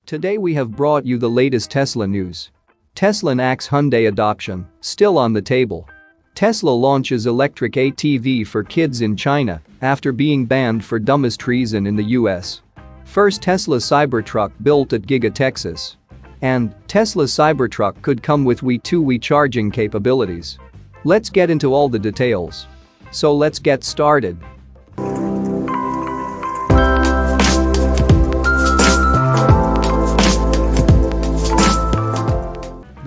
Today we have brought you the latest Tesla news. Tesla NACS Hyundai adoption, still on the table. Tesla launches electric ATV for kids in China after being banned for dumbest treason in the US. First Tesla Cybertruck built at Giga, Texas. And Tesla Cybertruck could come with Wii charging capabilities. Let's get into all the details. So let's get started.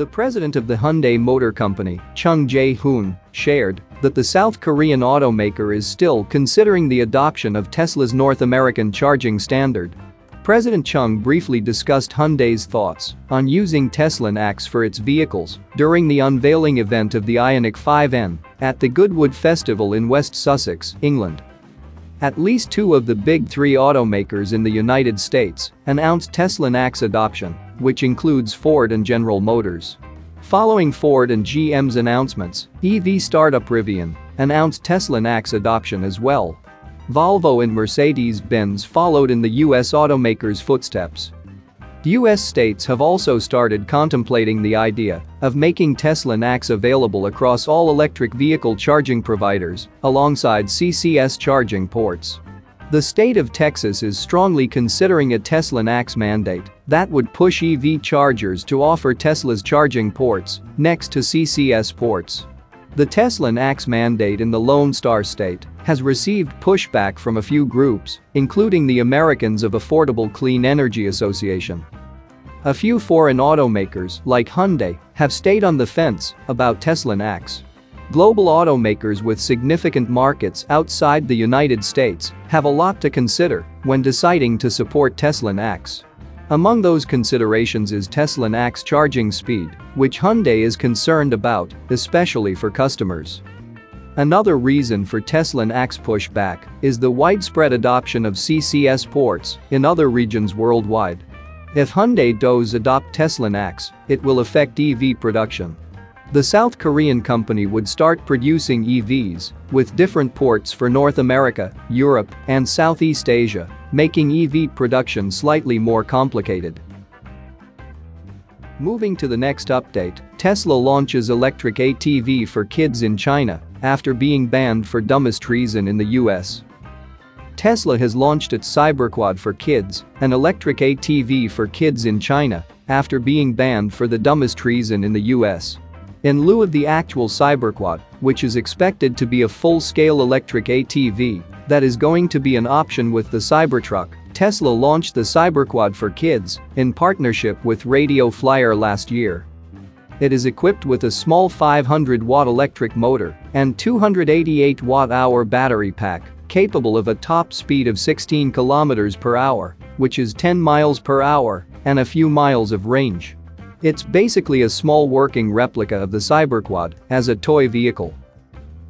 The president of the Hyundai Motor Company, Chung Jae-hoon, shared that the South Korean automaker is still considering the adoption of Tesla's North American charging standard. President Chung briefly discussed Hyundai's thoughts on using Tesla NACS for its vehicles during the unveiling event of the Ioniq 5N at the Goodwood Festival in West Sussex, England. At least two of the big three automakers in the United States announced Tesla NACS adoption, which includes Ford and General Motors. Following Ford and GM's announcements, EV startup Rivian announced Tesla NACS adoption as well. Volvo and Mercedes-Benz followed in the US automaker's footsteps. US states have also started contemplating the idea of making Tesla NACS available across all electric vehicle charging providers alongside CCS charging ports. The state of Texas is strongly considering a Tesla NACS mandate that would push EV chargers to offer Tesla's charging ports next to CCS ports. The Tesla NACS mandate in the Lone Star State has received pushback from a few groups, including the Americans of Affordable Clean Energy Association. A few foreign automakers, like Hyundai, have stayed on the fence about Tesla NACS. Global automakers with significant markets outside the United States have a lot to consider when deciding to support Tesla NACS. Among those considerations is Tesla NACS charging speed, which Hyundai is concerned about, especially for customers. Another reason for Tesla NACS pushback is the widespread adoption of CCS ports in other regions worldwide. If Hyundai does adopt Tesla NACS, it will affect EV production. The South Korean company would start producing EVs with different ports for North America, Europe, and Southeast Asia, making EV production slightly more complicated. Moving to the next update, Tesla launches electric ATV for kids in China after being banned for dumbest treason in the US. Tesla has launched its Cyberquad for kids, an electric ATV for kids in China, after being banned for the dumbest treason in the US. In lieu of the actual Cyberquad, which is expected to be a full-scale electric ATV that is going to be an option with the Cybertruck, Tesla launched the Cyberquad for kids in partnership with Radio Flyer last year. It is equipped with a small 500-watt electric motor and 288 watt-hour battery pack, capable of a top speed of 16 km per hour, which is 10 miles per hour, and a few miles of range. It's basically a small working replica of the Cyberquad as a toy vehicle.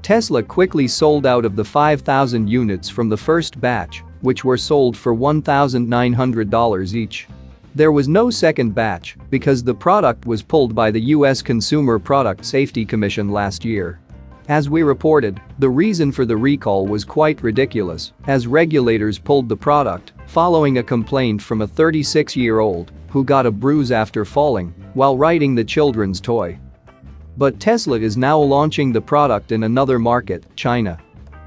Tesla quickly sold out of the 5,000 units from the first batch, which were sold for $1,900 each. There was no second batch because the product was pulled by the US Consumer Product Safety Commission last year. As we reported, the reason for the recall was quite ridiculous, as regulators pulled the product following a complaint from a 36-year-old who got a bruise after falling while riding the children's toy. But Tesla is now launching the product in another market, China.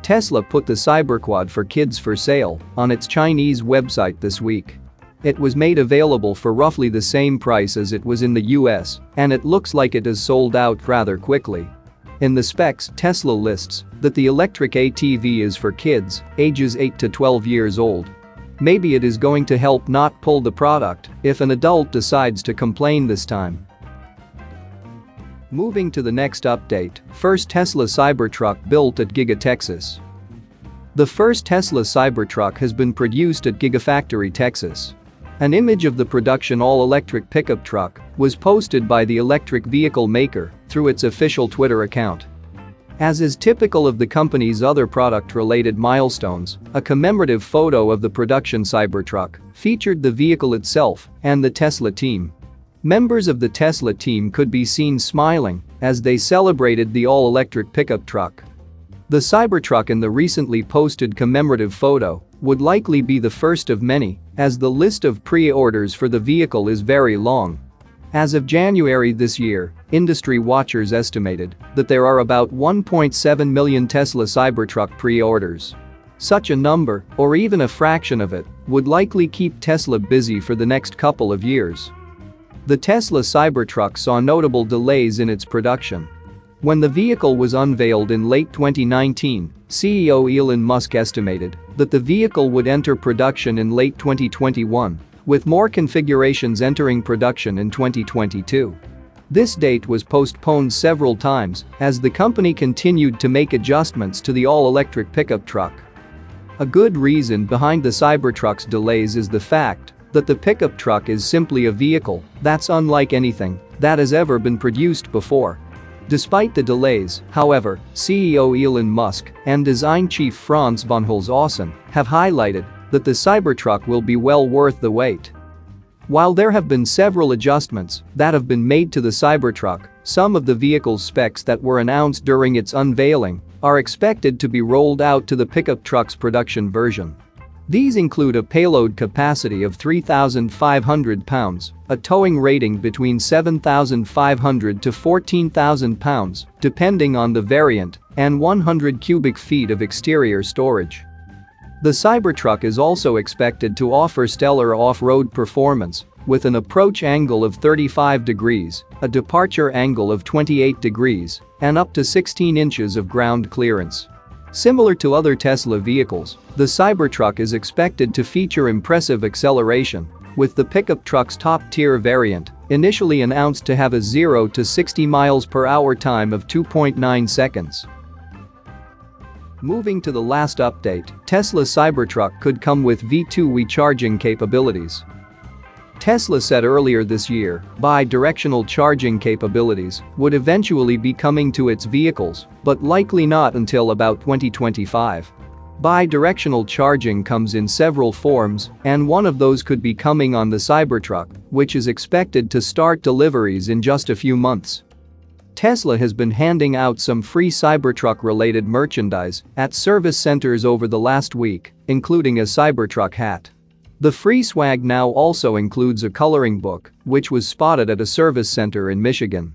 Tesla put the Cyberquad for kids for sale on its Chinese website this week. It was made available for roughly the same price as it was in the US, and it looks like it has sold out rather quickly. In the specs, Tesla lists that the electric ATV is for kids ages 8 to 12 years old. Maybe it is going to help not pull the product if an adult decides to complain this time. Moving to the next update, first Tesla Cybertruck built at Giga, Texas. The first Tesla Cybertruck has been produced at Gigafactory, Texas. An image of the production all-electric pickup truck was posted by the electric vehicle maker through its official Twitter account. As is typical of the company's other product-related milestones, a commemorative photo of the production Cybertruck featured the vehicle itself and the Tesla team. Members of the Tesla team could be seen smiling as they celebrated the all-electric pickup truck. The Cybertruck in the recently posted commemorative photo would likely be the first of many as the list of pre-orders for the vehicle is very long. As of January this year, industry watchers estimated that there are about 1.7 million Tesla Cybertruck pre-orders. Such a number, or even a fraction of it, would likely keep Tesla busy for the next couple of years. The Tesla Cybertruck saw notable delays in its production. When the vehicle was unveiled in late 2019, CEO Elon Musk estimated that the vehicle would enter production in late 2021, with more configurations entering production in 2022. This date was postponed several times as the company continued to make adjustments to the all-electric pickup truck. A good reason behind the Cybertruck's delays is the fact that the pickup truck is simply a vehicle that's unlike anything that has ever been produced before. Despite the delays, however, CEO Elon Musk and design chief Franz von Holzhausen have highlighted that the Cybertruck will be well worth the wait. While there have been several adjustments that have been made to the Cybertruck, some of the vehicle's specs that were announced during its unveiling are expected to be rolled out to the pickup truck's production version. These include a payload capacity of 3,500 pounds, a towing rating between 7,500 to 14,000 pounds, depending on the variant, and 100 cubic feet of exterior storage. The Cybertruck is also expected to offer stellar off-road performance, with an approach angle of 35 degrees, a departure angle of 28 degrees, and up to 16 inches of ground clearance. Similar to other Tesla vehicles, the Cybertruck is expected to feature impressive acceleration, with the pickup truck's top-tier variant initially announced to have a 0 to 60 miles per hour time of 2.9 seconds. Moving to the last update, Tesla Cybertruck could come with V2 charging capabilities. Tesla said earlier this year bi-directional charging capabilities would eventually be coming to its vehicles, but likely not until about 2025. Bi-directional charging comes in several forms, and one of those could be coming on the Cybertruck, which is expected to start deliveries in just a few months. Tesla has been handing out some free Cybertruck-related merchandise at service centers over the last week, including a Cybertruck hat. The free swag now also includes a coloring book, which was spotted at a service center in Michigan.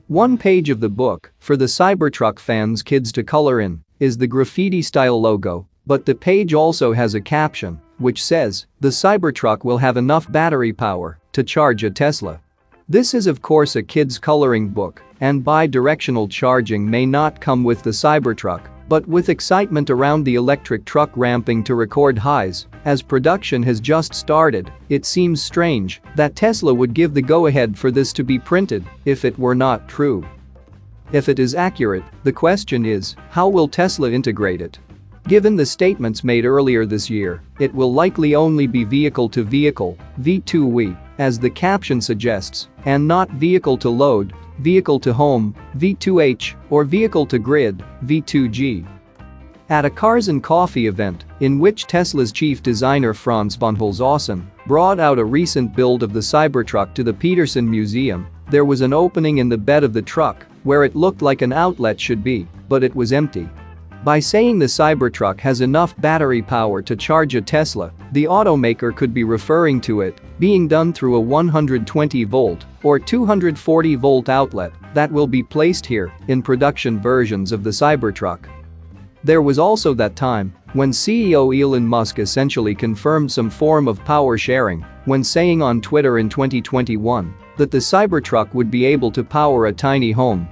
One page of the book, for the Cybertruck fans' kids to color in, is the graffiti-style logo, but the page also has a caption, which says, "The Cybertruck will have enough battery power to charge a Tesla." This is of course a kid's coloring book, and bi-directional charging may not come with the Cybertruck, but with excitement around the electric truck ramping to record highs as production has just started, it seems strange that Tesla would give the go-ahead for this to be printed if it were not true. If it is accurate, the question is, how will Tesla integrate it? Given the statements made earlier this year, it will likely only be vehicle-to-vehicle, V2V, as the caption suggests, and not vehicle-to-load, vehicle-to-home, V2H, or vehicle-to-grid, V2G. At a Cars and Coffee event, in which Tesla's chief designer Franz von Holzhausen brought out a recent build of the Cybertruck to the Peterson Museum, there was an opening in the bed of the truck where it looked like an outlet should be, but it was empty. By saying the Cybertruck has enough battery power to charge a Tesla, the automaker could be referring to it being done through a 120-volt or 240-volt outlet that will be placed here in production versions of the Cybertruck. There was also that time when CEO Elon Musk essentially confirmed some form of power sharing when saying on Twitter in 2021 that the Cybertruck would be able to power a tiny home.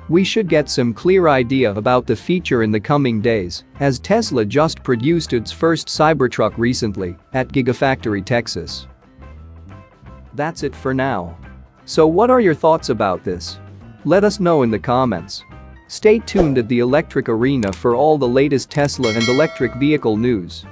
We should get some clear idea about the feature in the coming days, as Tesla just produced its first Cybertruck recently at Gigafactory, Texas. That's it for now. So what are your thoughts about this? Let us know in the comments. Stay tuned at the Electric Arena for all the latest Tesla and electric vehicle news.